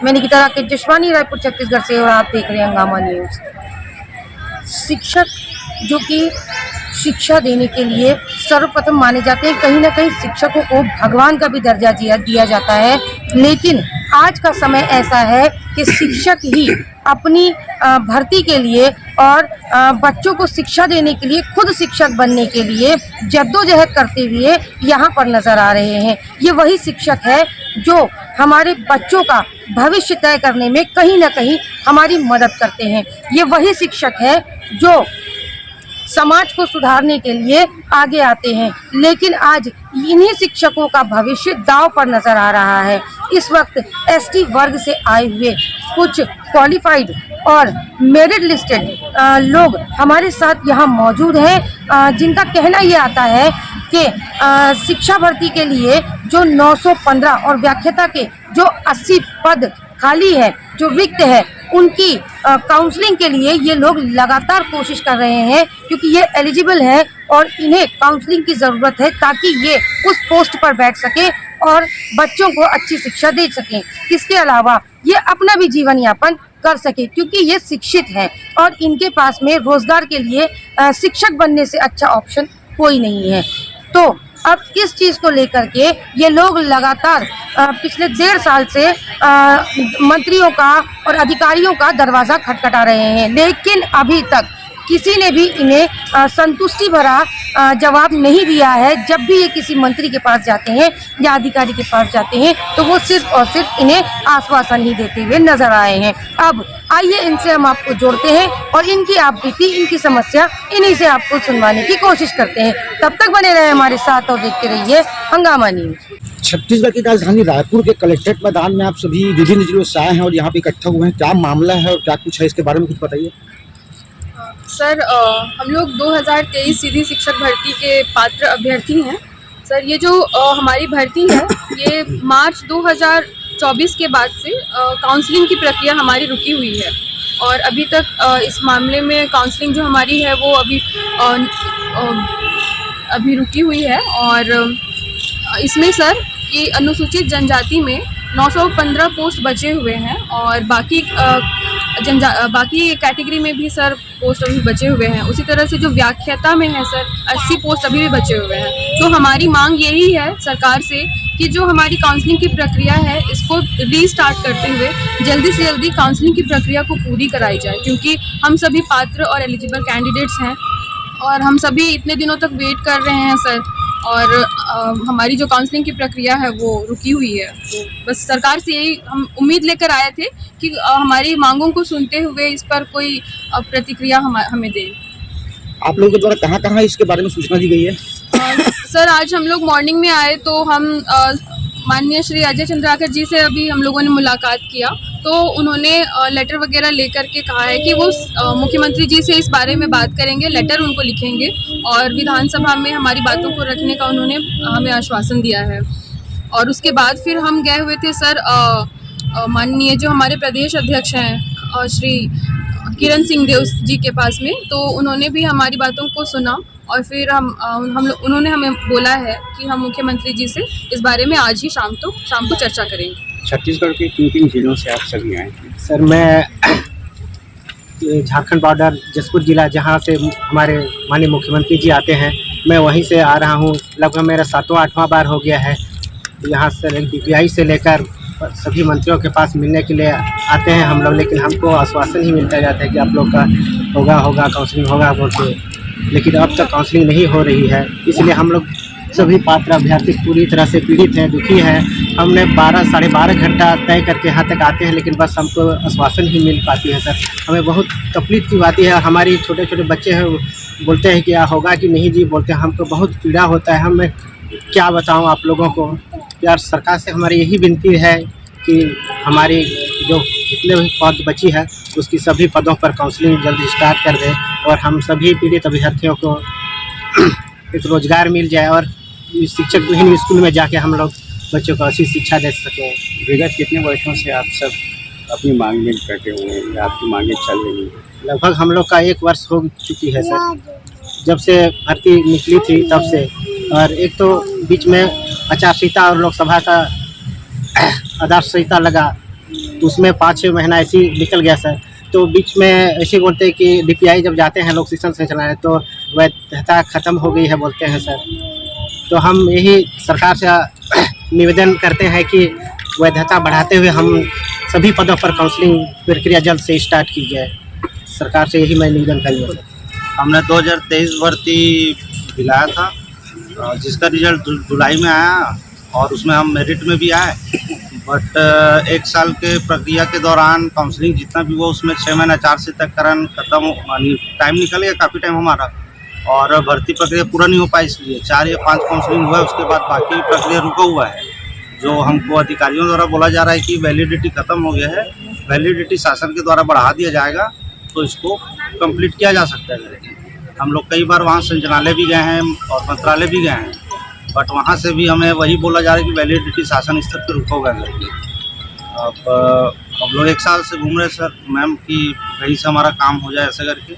मैं निकिता राकेश जशवानी, रायपुर छत्तीसगढ़ से, और आप देख रहे हैं हंगामा न्यूज़। शिक्षक जो कि शिक्षा देने के लिए सर्वप्रथम माने जाते हैं, कहीं ना कहीं शिक्षकों को भगवान का भी दर्जा दिया जाता है, लेकिन आज का समय ऐसा है कि शिक्षक ही अपनी भर्ती के लिए और बच्चों को शिक्षा देने के लिए, खुद शिक्षक बनने के लिए जद्दोजहद करते हुए यहाँ पर नज़र आ रहे हैं। ये वही शिक्षक है जो हमारे बच्चों का भविष्य तय करने में कहीं ना कहीं हमारी मदद करते हैं। ये वही शिक्षक है जो समाज को सुधारने के लिए आगे आते हैं, लेकिन आज इन्हीं शिक्षकों का भविष्य दांव पर नज़र आ रहा है। इस वक्त एसटी वर्ग से आए हुए कुछ क्वालिफाइड और मेरिट लिस्टेड लोग हमारे साथ यहाँ मौजूद हैं, जिनका कहना ये आता है कि शिक्षा भर्ती के लिए जो 915 और व्याख्याता के जो 80 पद खाली है, जो रिक्त है, उनकी काउंसलिंग के लिए ये लोग लगातार कोशिश कर रहे हैं, क्योंकि ये एलिजिबल है और इन्हें काउंसलिंग की ज़रूरत है ताकि ये उस पोस्ट पर बैठ सके और बच्चों को अच्छी शिक्षा दे सकें। इसके अलावा ये अपना भी जीवन यापन कर सके, क्योंकि ये शिक्षित हैं और इनके पास में रोज़गार के लिए शिक्षक बनने से अच्छा ऑप्शन कोई नहीं है। तो अब इस चीज़ को लेकर के ये लोग लगातार पिछले 1.5 साल से मंत्रियों का और अधिकारियों का दरवाज़ा खटखटा रहे हैं, लेकिन अभी तक किसी ने भी इन्हें संतुष्टि भरा जवाब नहीं दिया है। जब भी ये किसी मंत्री के पास जाते हैं या अधिकारी के पास जाते हैं तो वो सिर्फ और सिर्फ इन्हें आश्वासन ही देते हुए नजर आए हैं। अब आइए इनसे हम आपको जोड़ते हैं और इनकी आप बीती, इनकी समस्या इन्हीं से आपको सुनवाने की कोशिश करते हैं। तब तक बने रहे हमारे साथ और देखते रहिए हंगामा न्यूज़। छत्तीसगढ़ की राजधानी रायपुर के कलेक्ट्रेट मैदान में आप सभी विभिन्न जिलों से आए हैं और यहाँ पे इकट्ठा हुए हैं। क्या मामला है और क्या कुछ है, इसके बारे में कुछ बताइए। सर, हम लोग 2023 सीधी शिक्षक भर्ती के पात्र अभ्यर्थी हैं। सर, ये जो हमारी भर्ती है ये मार्च 2024 के बाद से काउंसलिंग की प्रक्रिया हमारी रुकी हुई है और अभी तक इस मामले में काउंसलिंग जो हमारी है वो अभी रुकी हुई है। और इसमें सर कि अनुसूचित जनजाति में 915 पोस्ट बचे हुए हैं और बाकी कैटेगरी में भी सर पोस्ट अभी बचे हुए हैं। उसी तरह से जो व्याख्याता में है सर 80 पोस्ट अभी भी बचे हुए हैं। तो हमारी मांग यही है सरकार से कि जो हमारी काउंसलिंग की प्रक्रिया है इसको रीस्टार्ट करते हुए जल्दी से जल्दी काउंसलिंग की प्रक्रिया को पूरी कराई जाए, क्योंकि हम सभी पात्र और एलिजिबल कैंडिडेट्स हैं और हम सभी इतने दिनों तक वेट कर रहे हैं सर, और हमारी जो काउंसलिंग की प्रक्रिया है वो रुकी हुई है। तो बस सरकार से यही हम उम्मीद लेकर आए थे कि हमारी मांगों को सुनते हुए इस पर कोई प्रतिक्रिया हमें दे। आप लोगों के द्वारा कहाँ कहाँ इसके बारे में सूचना दी गई है? सर, आज हम लोग मॉर्निंग में आए तो हम माननीय श्री अजय चंद्राकर जी से अभी हम लोगों ने मुलाकात किया, तो उन्होंने लेटर वगैरह लेकर के कहा है कि वो मुख्यमंत्री जी से इस बारे में बात करेंगे, लेटर उनको लिखेंगे और विधानसभा में हमारी बातों को रखने का उन्होंने हमें आश्वासन दिया है। और उसके बाद फिर हम गए हुए थे सर माननीय जो हमारे प्रदेश अध्यक्ष हैं श्री किरण सिंह देव जी के पास में, तो उन्होंने भी हमारी बातों को सुना और फिर उन्होंने हमें बोला है कि हम मुख्यमंत्री जी से इस बारे में आज ही शाम को चर्चा करेंगे। छत्तीसगढ़ के किन जिलों से आप सभी आए हैं? सर, मैं झारखंड बॉर्डर जसपुर जिला जहां से हमारे माननीय मुख्यमंत्री जी आते हैं, मैं वहीं से आ रहा हूं। लगभग मेरा 7वां-8वां बार हो गया है। यहां से DPI से लेकर सभी मंत्रियों के पास मिलने के लिए आते हैं हम लोग, लेकिन हमको आश्वासन ही मिलता जाता है कि आप लोग का होगा काउंसलिंग होगा बोलते, लेकिन अब तक काउंसलिंग नहीं हो रही है। इसलिए हम लोग सभी पात्र अभ्यर्थी पूरी तरह से पीड़ित हैं, दुखी हैं। हमने 12 साढ़े 12 घंटा तय करके यहाँ तक आते हैं, लेकिन बस हमको आश्वासन ही मिल पाती है सर। हमें बहुत तकलीफ की बात है। हमारी छोटे छोटे बच्चे हैं, बोलते हैं कि क्या होगा कि नहीं जी, बोलते हैं हमको बहुत पीड़ा होता है। हमें क्या बताऊँ आप लोगों को यार। सरकार से हमारी यही विनती है कि हमारी जो जितने भी पद बची है उसकी सभी पदों पर काउंसलिंग जल्दी स्टार्ट कर दे और हम सभी पीड़ित अभ्यर्थियों को एक रोज़गार मिल जाए और शिक्षक विहीन स्कूल में जाके हम लोग बच्चों को अच्छी शिक्षा दे सकें। विगत कितने वर्षों से आप सब अपनी मांग में बैठे हुए हैं या आपकी मांगें चल रही हैं? लगभग हम लोग का 1 वर्ष हो चुकी है सर, जब से भर्ती निकली थी तब से। और एक तो बीच में आचार संहिता और लोकसभा का आदर्श संहिता लगा, तो उसमें 5-6 महीना ऐसे ही निकल गया सर। तो बीच में ऐसे बोलते हैं कि DPI जब जाते हैं लोग शिक्षण से चलाने तो वैधता ख़त्म हो गई है बोलते हैं सर। तो हम यही सरकार से निवेदन करते हैं कि वैधता बढ़ाते हुए हम सभी पदों पर काउंसलिंग प्रक्रिया जल्द से स्टार्ट की जाए। सरकार से यही मैं निवेदन करूँगा सर। हमने 2023 भर्ती दिलाया था जिसका रिजल्ट जुलाई में आया और उसमें हम मेरिट में भी आए। बट 1 साल के प्रक्रिया के दौरान काउंसलिंग जितना भी हुआ उसमें 6 महीना 4 से तक कारण ख़त्म टाइम निकल गया, काफ़ी टाइम हमारा, और भर्ती प्रक्रिया पूरा नहीं हो पाई। इसलिए 4 या 5 काउंसलिंग हुआ है, उसके बाद बाकी प्रक्रिया रुका हुआ है। जो हमको अधिकारियों द्वारा बोला जा रहा है कि वैलिडिटी ख़त्म हो गया है, वैलिडिटी शासन के द्वारा बढ़ा दिया जाएगा तो इसको कंप्लीट किया जा सकता है। हम लोग कई बार वहाँ संचालनालय भी गए हैं और मंत्रालय भी गए हैं, बट वहाँ से भी हमें वही बोला जा रहा है कि वैलिडिटी शासन स्तर पर रुका हुआ है। अब हम लोग 1 साल से घूम रहे सर मैम कि कहीं से हमारा काम हो जाए ऐसे करके।